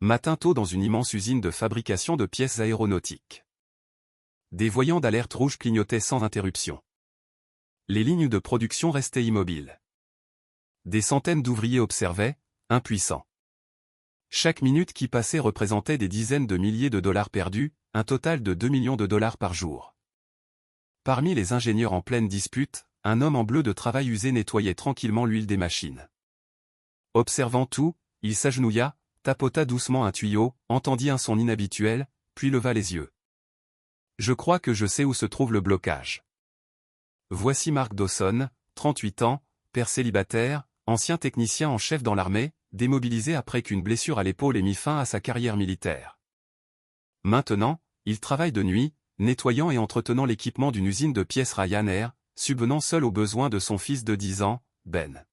Matin tôt dans une immense usine de fabrication de pièces aéronautiques. Des voyants d'alerte rouge clignotaient sans interruption. Les lignes de production restaient immobiles. Des centaines d'ouvriers observaient, impuissants. Chaque minute qui passait représentait des dizaines de milliers de dollars perdus, un total de 2 millions de dollars par jour. Parmi les ingénieurs en pleine dispute, un homme en bleu de travail usé nettoyait tranquillement l'huile des machines. Observant tout, il s'agenouilla, tapota doucement un tuyau, entendit un son inhabituel, puis leva les yeux. Je crois que je sais où se trouve le blocage. Voici Mark Dawson, 38 ans, père célibataire, ancien technicien en chef dans l'armée, démobilisé après qu'une blessure à l'épaule ait mis fin à sa carrière militaire. Maintenant, il travaille de nuit, nettoyant et entretenant l'équipement d'une usine de pièces Ryanair, subvenant seul aux besoins de son fils de 10 ans, Ben.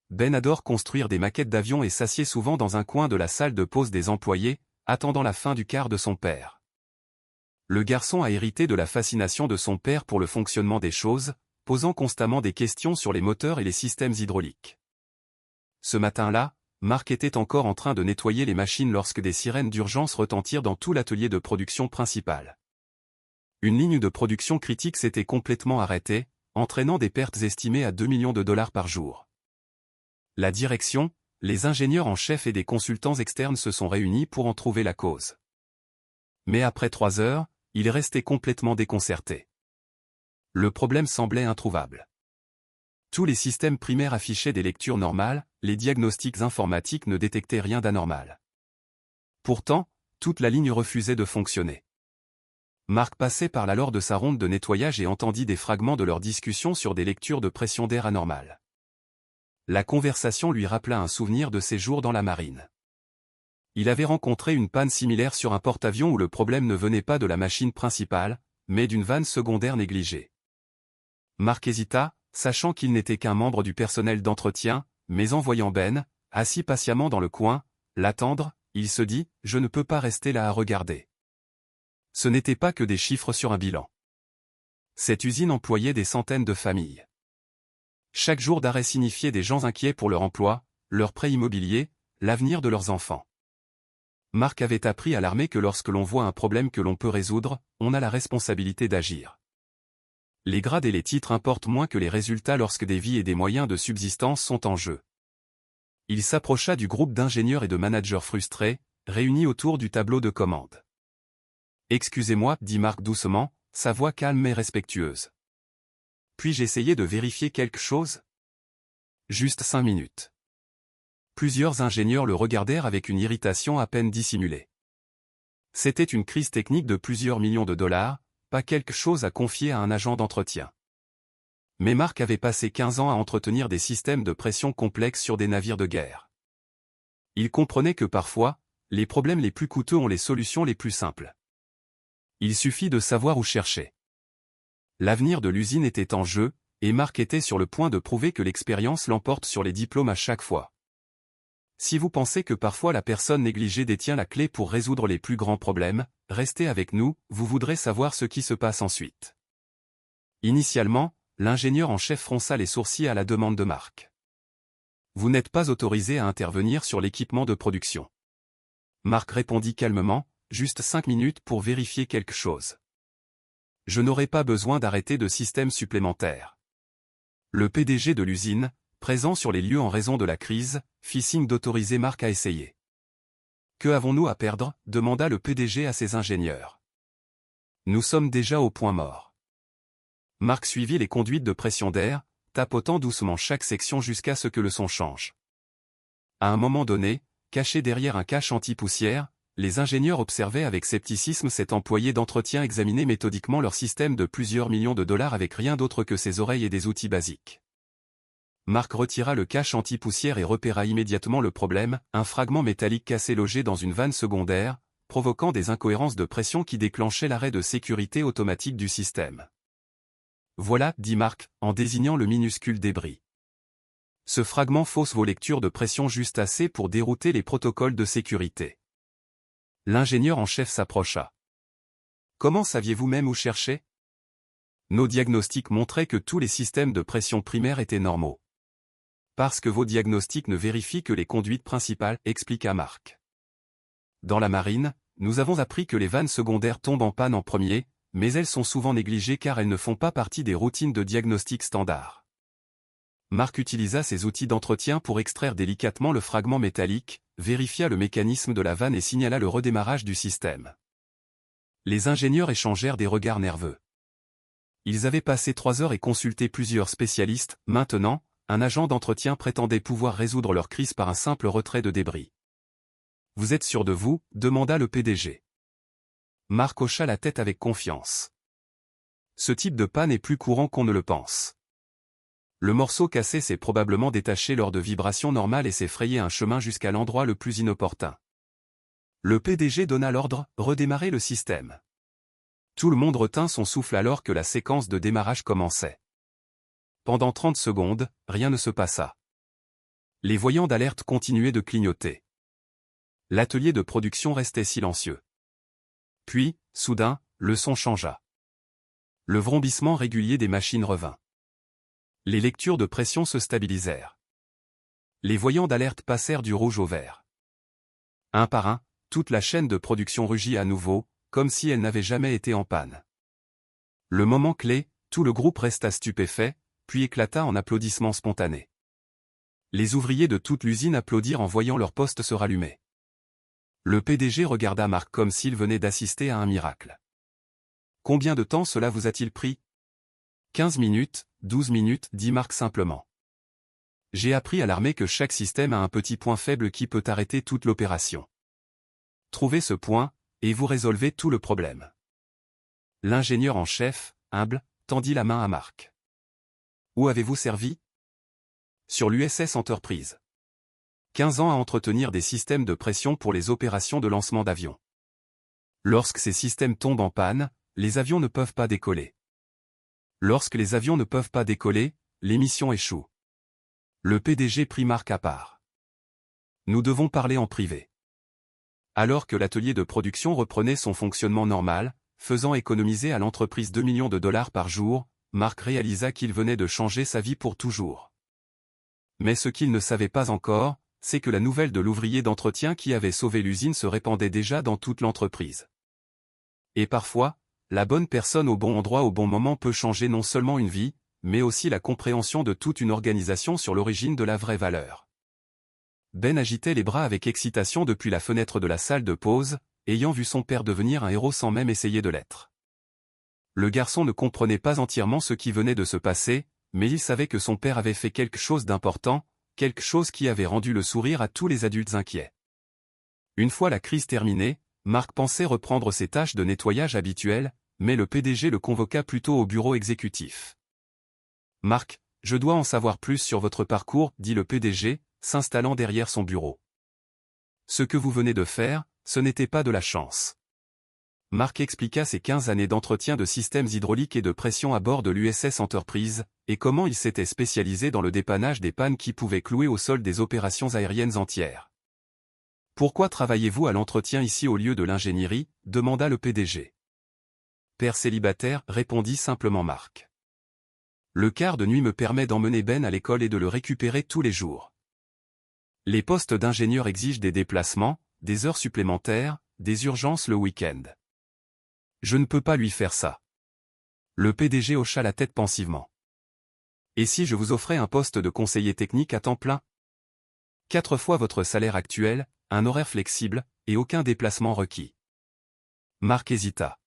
Ben adore construire des maquettes d'avions et s'assied souvent dans un coin de la salle de pause des employés, attendant la fin du quart de son père. Le garçon a hérité de la fascination de son père pour le fonctionnement des choses, posant constamment des questions sur les moteurs et les systèmes hydrauliques. Ce matin-là, Mark était encore en train de nettoyer les machines lorsque des sirènes d'urgence retentirent dans tout l'atelier de production principal. Une ligne de production critique s'était complètement arrêtée, entraînant des pertes estimées à 2 millions de dollars par jour. La direction, les ingénieurs en chef et des consultants externes se sont réunis pour en trouver la cause. Mais après 3 heures, ils restaient complètement déconcertés. Le problème semblait introuvable. Tous les systèmes primaires affichaient des lectures normales, les diagnostics informatiques ne détectaient rien d'anormal. Pourtant, toute la ligne refusait de fonctionner. Mark passait par là lors de sa ronde de nettoyage et entendit des fragments de leur discussion sur des lectures de pression d'air anormales. La conversation lui rappela un souvenir de ses jours dans la marine. Il avait rencontré une panne similaire sur un porte-avions où le problème ne venait pas de la machine principale, mais d'une vanne secondaire négligée. Mark hésita, sachant qu'il n'était qu'un membre du personnel d'entretien, mais en voyant Ben, assis patiemment dans le coin, l'attendre, il se dit « Je ne peux pas rester là à regarder ». Ce n'était pas que des chiffres sur un bilan. Cette usine employait des centaines de familles. Chaque jour d'arrêt signifiait des gens inquiets pour leur emploi, leur prêt immobilier, l'avenir de leurs enfants. Mark avait appris à l'armée que lorsque l'on voit un problème que l'on peut résoudre, on a la responsabilité d'agir. Les grades et les titres importent moins que les résultats lorsque des vies et des moyens de subsistance sont en jeu. Il s'approcha du groupe d'ingénieurs et de managers frustrés, réunis autour du tableau de commande. « Excusez-moi, dit Mark doucement, sa voix calme et respectueuse. Puis-je essayer de vérifier quelque chose ? Juste 5 minutes. Plusieurs ingénieurs le regardèrent avec une irritation à peine dissimulée. C'était une crise technique de plusieurs millions de dollars, pas quelque chose à confier à un agent d'entretien. Mais Mark avait passé 15 ans à entretenir des systèmes de pression complexes sur des navires de guerre. Il comprenait que parfois, les problèmes les plus coûteux ont les solutions les plus simples. Il suffit de savoir où chercher. L'avenir de l'usine était en jeu, et Mark était sur le point de prouver que l'expérience l'emporte sur les diplômes à chaque fois. Si vous pensez que parfois la personne négligée détient la clé pour résoudre les plus grands problèmes, restez avec nous, vous voudrez savoir ce qui se passe ensuite. Initialement, l'ingénieur en chef fronça les sourcils à la demande de Mark. Vous n'êtes pas autorisé à intervenir sur l'équipement de production. Mark répondit calmement, juste 5 minutes pour vérifier quelque chose. Je n'aurai pas besoin d'arrêter de système supplémentaire. Le PDG de l'usine, présent sur les lieux en raison de la crise, fit signe d'autoriser Mark à essayer. Que avons-nous à perdre ? Demanda le PDG à ses ingénieurs. Nous sommes déjà au point mort. Mark suivit les conduites de pression d'air, tapotant doucement chaque section jusqu'à ce que le son change. À un moment donné, caché derrière un cache anti-poussière, les ingénieurs observaient avec scepticisme cet employé d'entretien examiner méthodiquement leur système de plusieurs millions de dollars avec rien d'autre que ses oreilles et des outils basiques. Mark retira le cache anti-poussière et repéra immédiatement le problème, un fragment métallique cassé logé dans une vanne secondaire, provoquant des incohérences de pression qui déclenchaient l'arrêt de sécurité automatique du système. Voilà, dit Mark, en désignant le minuscule débris. Ce fragment fausse vos lectures de pression juste assez pour dérouter les protocoles de sécurité. L'ingénieur en chef s'approcha. Comment saviez-vous même où chercher ? Nos diagnostics montraient que tous les systèmes de pression primaire étaient normaux. Parce que vos diagnostics ne vérifient que les conduites principales, expliqua Mark. Dans la marine, nous avons appris que les vannes secondaires tombent en panne en premier, mais elles sont souvent négligées car elles ne font pas partie des routines de diagnostic standard. Marc utilisa ses outils d'entretien pour extraire délicatement le fragment métallique, vérifia le mécanisme de la vanne et signala le redémarrage du système. Les ingénieurs échangèrent des regards nerveux. Ils avaient passé 3 heures et consulté plusieurs spécialistes. Maintenant, un agent d'entretien prétendait pouvoir résoudre leur crise par un simple retrait de débris. « Vous êtes sûr de vous ?» demanda le PDG. Marc hocha la tête avec confiance. Ce type de panne est plus courant qu'on ne le pense. Le morceau cassé s'est probablement détaché lors de vibrations normales et s'est frayé un chemin jusqu'à l'endroit le plus inopportun. Le PDG donna l'ordre « Redémarrer le système ». Tout le monde retint son souffle alors que la séquence de démarrage commençait. Pendant 30 secondes, rien ne se passa. Les voyants d'alerte continuaient de clignoter. L'atelier de production restait silencieux. Puis, soudain, le son changea. Le vrombissement régulier des machines revint. Les lectures de pression se stabilisèrent. Les voyants d'alerte passèrent du rouge au vert. Un par un, toute la chaîne de production rugit à nouveau, comme si elle n'avait jamais été en panne. Le moment clé, tout le groupe resta stupéfait, puis éclata en applaudissements spontanés. Les ouvriers de toute l'usine applaudirent en voyant leur poste se rallumer. Le PDG regarda Marc comme s'il venait d'assister à un miracle. « Combien de temps cela vous a-t-il pris ? » 15 minutes, 12 minutes, dit Marc simplement. J'ai appris à l'armée que chaque système a un petit point faible qui peut arrêter toute l'opération. Trouvez ce point, et vous résolvez tout le problème. L'ingénieur en chef, humble, tendit la main à Marc. Où avez-vous servi ? Sur l'USS Enterprise. 15 ans à entretenir des systèmes de pression pour les opérations de lancement d'avions. Lorsque ces systèmes tombent en panne, les avions ne peuvent pas décoller. Lorsque les avions ne peuvent pas décoller, les missions échouent. Le PDG prit Marc à part. Nous devons parler en privé. Alors que l'atelier de production reprenait son fonctionnement normal, faisant économiser à l'entreprise 2 millions de dollars par jour, Marc réalisa qu'il venait de changer sa vie pour toujours. Mais ce qu'il ne savait pas encore, c'est que la nouvelle de l'ouvrier d'entretien qui avait sauvé l'usine se répandait déjà dans toute l'entreprise. Et parfois, la bonne personne au bon endroit au bon moment peut changer non seulement une vie, mais aussi la compréhension de toute une organisation sur l'origine de la vraie valeur. Ben agitait les bras avec excitation depuis la fenêtre de la salle de pause, ayant vu son père devenir un héros sans même essayer de l'être. Le garçon ne comprenait pas entièrement ce qui venait de se passer, mais il savait que son père avait fait quelque chose d'important, quelque chose qui avait rendu le sourire à tous les adultes inquiets. Une fois la crise terminée, Marc pensait reprendre ses tâches de nettoyage habituelles, mais le PDG le convoqua plutôt au bureau exécutif. « Marc, je dois en savoir plus sur votre parcours, » dit le PDG, s'installant derrière son bureau. « Ce que vous venez de faire, ce n'était pas de la chance. » Marc expliqua ses 15 années d'entretien de systèmes hydrauliques et de pression à bord de l'USS Enterprise, et comment il s'était spécialisé dans le dépannage des pannes qui pouvaient clouer au sol des opérations aériennes entières. « Pourquoi travaillez-vous à l'entretien ici au lieu de l'ingénierie » demanda le PDG. « Père célibataire, » répondit simplement Marc. « Le quart de nuit me permet d'emmener Ben à l'école et de le récupérer tous les jours. Les postes d'ingénieur exigent des déplacements, des heures supplémentaires, des urgences le week-end. Je ne peux pas lui faire ça. » Le PDG hocha la tête pensivement. « Et si je vous offrais un poste de conseiller technique à temps plein ? 4 fois votre salaire actuel, un horaire flexible, et aucun déplacement requis. » Marc hésita.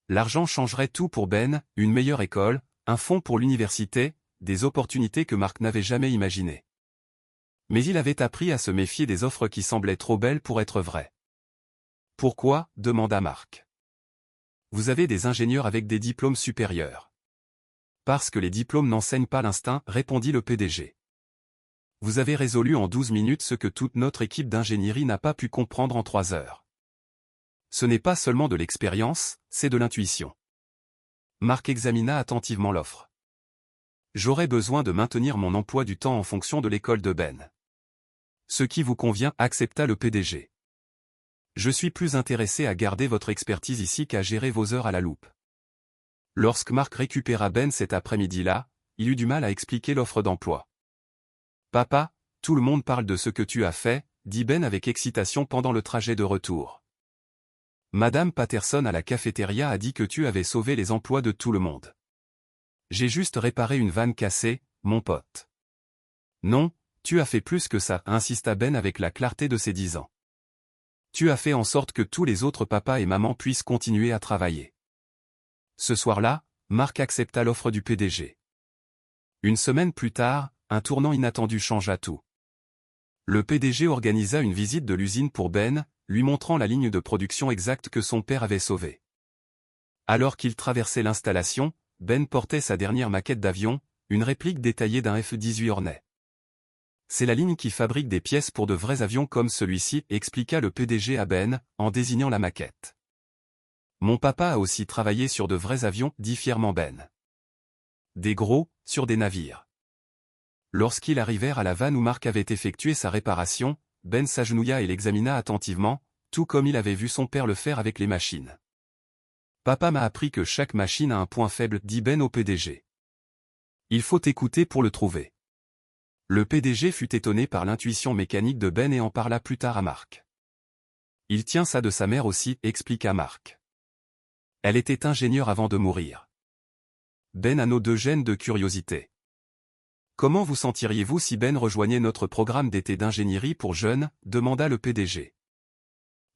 L'argent changerait tout pour Ben, une meilleure école, un fonds pour l'université, des opportunités que Marc n'avait jamais imaginées. Mais il avait appris à se méfier des offres qui semblaient trop belles pour être vraies. « Pourquoi ?» demanda Marc. « Vous avez des ingénieurs avec des diplômes supérieurs. »« Parce que les diplômes n'enseignent pas l'instinct, » répondit le PDG. « Vous avez résolu en 12 minutes ce que toute notre équipe d'ingénierie n'a pas pu comprendre en 3 heures. Ce n'est pas seulement de l'expérience, c'est de l'intuition. » Marc examina attentivement l'offre. « J'aurais besoin de maintenir mon emploi du temps en fonction de l'école de Ben. »« Ce qui vous convient, » accepta le PDG. « Je suis plus intéressé à garder votre expertise ici qu'à gérer vos heures à la loupe. » Lorsque Marc récupéra Ben cet après-midi-là, il eut du mal à expliquer l'offre d'emploi. « Papa, tout le monde parle de ce que tu as fait, dit Ben avec excitation pendant le trajet de retour. Madame Patterson à la cafétéria a dit que tu avais sauvé les emplois de tout le monde. J'ai juste réparé une vanne cassée, mon pote. Non, tu as fait plus que ça, insista Ben avec la clarté de ses 10 ans. Tu as fait en sorte que tous les autres papas et mamans puissent continuer à travailler. Ce soir-là, Mark accepta l'offre du PDG. Une semaine plus tard, un tournant inattendu changea tout. Le PDG organisa une visite de l'usine pour Ben, lui montrant la ligne de production exacte que son père avait sauvée. Alors qu'il traversait l'installation, Ben portait sa dernière maquette d'avion, une réplique détaillée d'un F-18 Hornet. C'est la ligne qui fabrique des pièces pour de vrais avions comme celui-ci, expliqua le PDG à Ben, en désignant la maquette. Mon papa a aussi travaillé sur de vrais avions, dit fièrement Ben. Des gros, sur des navires. Lorsqu'ils arrivèrent à la vanne où Mark avait effectué sa réparation, Ben s'agenouilla et l'examina attentivement, tout comme il avait vu son père le faire avec les machines. Papa m'a appris que chaque machine a un point faible, dit Ben au PDG. Il faut écouter pour le trouver. Le PDG fut étonné par l'intuition mécanique de Ben et en parla plus tard à Mark. Il tient ça de sa mère aussi, expliqua Mark. Elle était ingénieure avant de mourir. Ben a nos 2 gènes de curiosité. Comment vous sentiriez-vous si Ben rejoignait notre programme d'été d'ingénierie pour jeunes, demanda le PDG.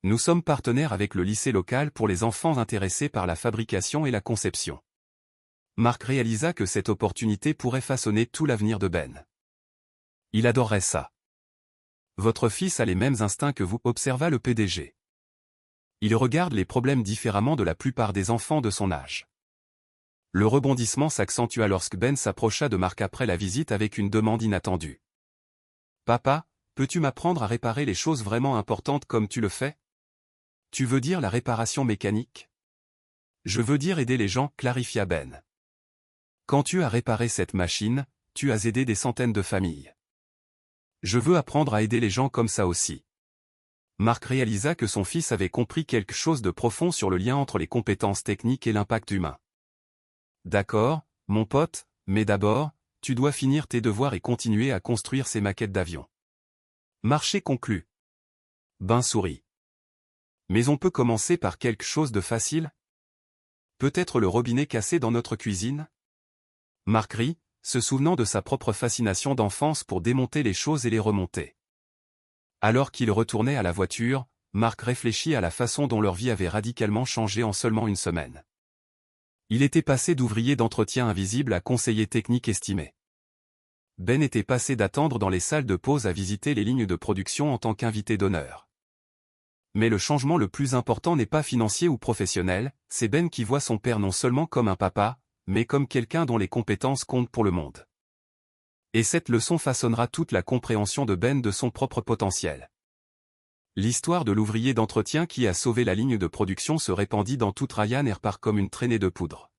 Nous sommes partenaires avec le lycée local pour les enfants intéressés par la fabrication et la conception. Mark réalisa que cette opportunité pourrait façonner tout l'avenir de Ben. Il adorerait ça. Votre fils a les mêmes instincts que vous, observa le PDG. Il regarde les problèmes différemment de la plupart des enfants de son âge. Le rebondissement s'accentua lorsque Ben s'approcha de Mark après la visite avec une demande inattendue. « Papa, peux-tu m'apprendre à réparer les choses vraiment importantes comme tu le fais ? Tu veux dire la réparation mécanique ? Je veux dire aider les gens, clarifia Ben. Quand tu as réparé cette machine, tu as aidé des centaines de familles. Je veux apprendre à aider les gens comme ça aussi. » Mark réalisa que son fils avait compris quelque chose de profond sur le lien entre les compétences techniques et l'impact humain. D'accord, mon pote, mais d'abord, tu dois finir tes devoirs et continuer à construire ces maquettes d'avions. Marché conclu. Ben sourit. Mais on peut commencer par quelque chose de facile ? Peut-être le robinet cassé dans notre cuisine ? Mark rit, se souvenant de sa propre fascination d'enfance pour démonter les choses et les remonter. Alors qu'il retournait à la voiture, Mark réfléchit à la façon dont leur vie avait radicalement changé en seulement une semaine. Il était passé d'ouvrier d'entretien invisible à conseiller technique estimé. Ben était passé d'attendre dans les salles de pause à visiter les lignes de production en tant qu'invité d'honneur. Mais le changement le plus important n'est pas financier ou professionnel, c'est Ben qui voit son père non seulement comme un papa, mais comme quelqu'un dont les compétences comptent pour le monde. Et cette leçon façonnera toute la compréhension de Ben de son propre potentiel. L'histoire de l'ouvrier d'entretien qui a sauvé la ligne de production se répandit dans toute Ryanair comme une traînée de poudre.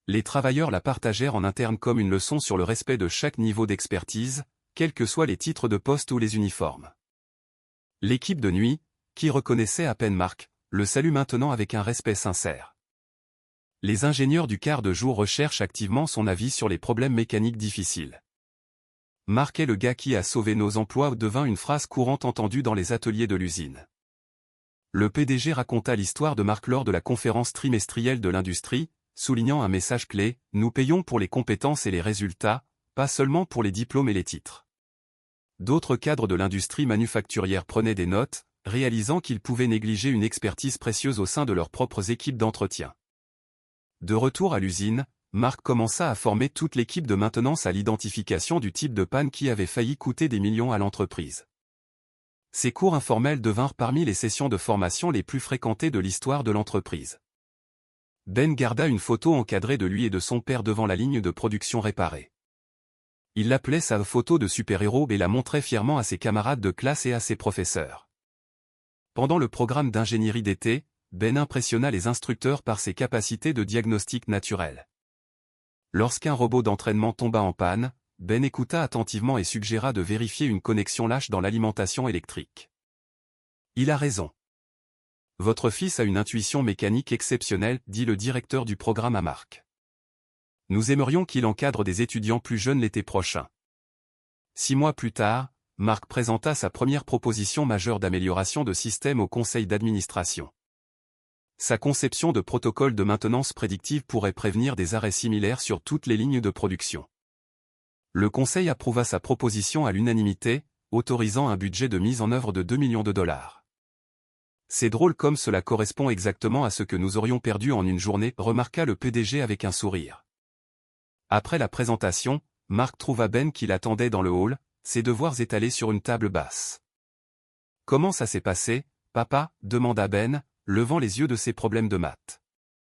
Les travailleurs la partagèrent en interne comme une leçon sur le respect de chaque niveau d'expertise, quels que soient les titres de poste ou les uniformes. L'équipe de nuit, qui reconnaissait à peine Mark, le salue maintenant avec un respect sincère. Les ingénieurs du quart de jour recherchent activement son avis sur les problèmes mécaniques difficiles. Mark est le gars qui a sauvé nos emplois devint une phrase courante entendue dans les ateliers de l'usine. Le PDG raconta l'histoire de Mark lors de la conférence trimestrielle de l'industrie, soulignant un message clé, nous payons pour les compétences et les résultats, pas seulement pour les diplômes et les titres. D'autres cadres de l'industrie manufacturière prenaient des notes, réalisant qu'ils pouvaient négliger une expertise précieuse au sein de leurs propres équipes d'entretien. De retour à l'usine, Mark commença à former toute l'équipe de maintenance à l'identification du type de panne qui avait failli coûter des millions à l'entreprise. Ces cours informels devinrent parmi les sessions de formation les plus fréquentées de l'histoire de l'entreprise. Ben garda une photo encadrée de lui et de son père devant la ligne de production réparée. Il l'appelait sa photo de super-héros et la montrait fièrement à ses camarades de classe et à ses professeurs. Pendant le programme d'ingénierie d'été, Ben impressionna les instructeurs par ses capacités de diagnostic naturel. Lorsqu'un robot d'entraînement tomba en panne, Ben écouta attentivement et suggéra de vérifier une connexion lâche dans l'alimentation électrique. Il a raison. Votre fils a une intuition mécanique exceptionnelle, dit le directeur du programme à Mark. Nous aimerions qu'il encadre des étudiants plus jeunes l'été prochain. 6 mois plus tard, Marc présenta sa première proposition majeure d'amélioration de système au conseil d'administration. Sa conception de protocole de maintenance prédictive pourrait prévenir des arrêts similaires sur toutes les lignes de production. Le conseil approuva sa proposition à l'unanimité, autorisant un budget de mise en œuvre de 2 millions de dollars. C'est drôle comme cela correspond exactement à ce que nous aurions perdu en une journée, remarqua le PDG avec un sourire. Après la présentation, Marc trouva Ben qui l'attendait dans le hall, ses devoirs étalés sur une table basse. « Comment ça s'est passé, papa » demanda Ben, levant les yeux de ses problèmes de maths.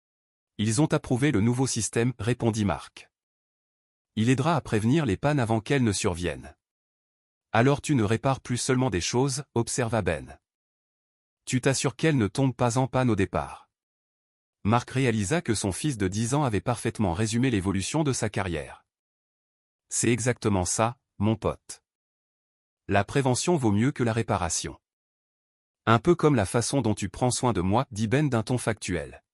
« Ils ont approuvé le nouveau système » répondit Marc. « Il aidera à prévenir les pannes avant qu'elles ne surviennent. »« Alors tu ne répares plus seulement des choses » observa Ben. « Tu t'assures qu'elles ne tombent pas en panne au départ. » Marc réalisa que son fils de 10 ans avait parfaitement résumé l'évolution de sa carrière. « C'est exactement ça, mon pote. La prévention vaut mieux que la réparation. Un peu comme la façon dont tu prends soin de moi, dit Ben d'un ton factuel.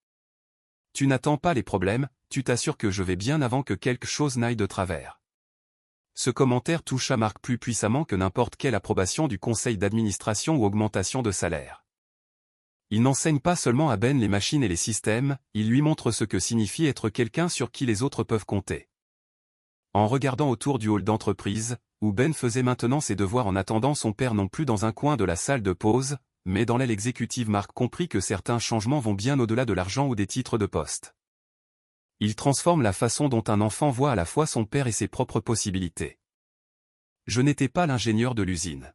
Tu n'attends pas les problèmes, tu t'assures que je vais bien avant que quelque chose n'aille de travers. Ce commentaire toucha Marc plus puissamment que n'importe quelle approbation du conseil d'administration ou augmentation de salaire. Il n'enseigne pas seulement à Ben les machines et les systèmes, il lui montre ce que signifie être quelqu'un sur qui les autres peuvent compter. En regardant autour du hall d'entreprise, où Ben faisait maintenant ses devoirs en attendant son père non plus dans un coin de la salle de pause, mais dans l'aile exécutive, Marc comprit que certains changements vont bien au-delà de l'argent ou des titres de poste. Ils transforment la façon dont un enfant voit à la fois son père et ses propres possibilités. Je n'étais pas l'ingénieur de l'usine.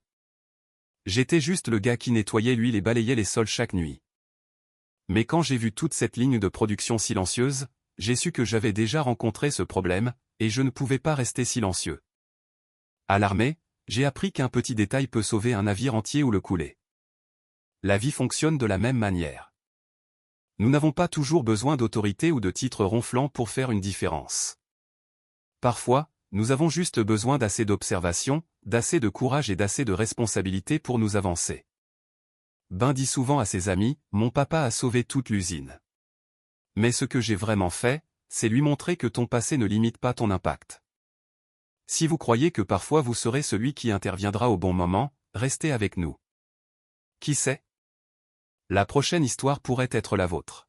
J'étais juste le gars qui nettoyait l'huile et balayait les sols chaque nuit. Mais quand j'ai vu toute cette ligne de production silencieuse, j'ai su que j'avais déjà rencontré ce problème, et je ne pouvais pas rester silencieux. À l'armée, j'ai appris qu'un petit détail peut sauver un navire entier ou le couler. La vie fonctionne de la même manière. Nous n'avons pas toujours besoin d'autorité ou de titres ronflants pour faire une différence. Parfois, nous avons juste besoin d'assez d'observation, d'assez de courage et d'assez de responsabilité pour nous avancer. Ben dit souvent à ses amis, « Mon papa a sauvé toute l'usine. » Mais ce que j'ai vraiment fait, c'est lui montrer que ton passé ne limite pas ton impact. Si vous croyez que parfois vous serez celui qui interviendra au bon moment, restez avec nous. Qui sait ? La prochaine histoire pourrait être la vôtre.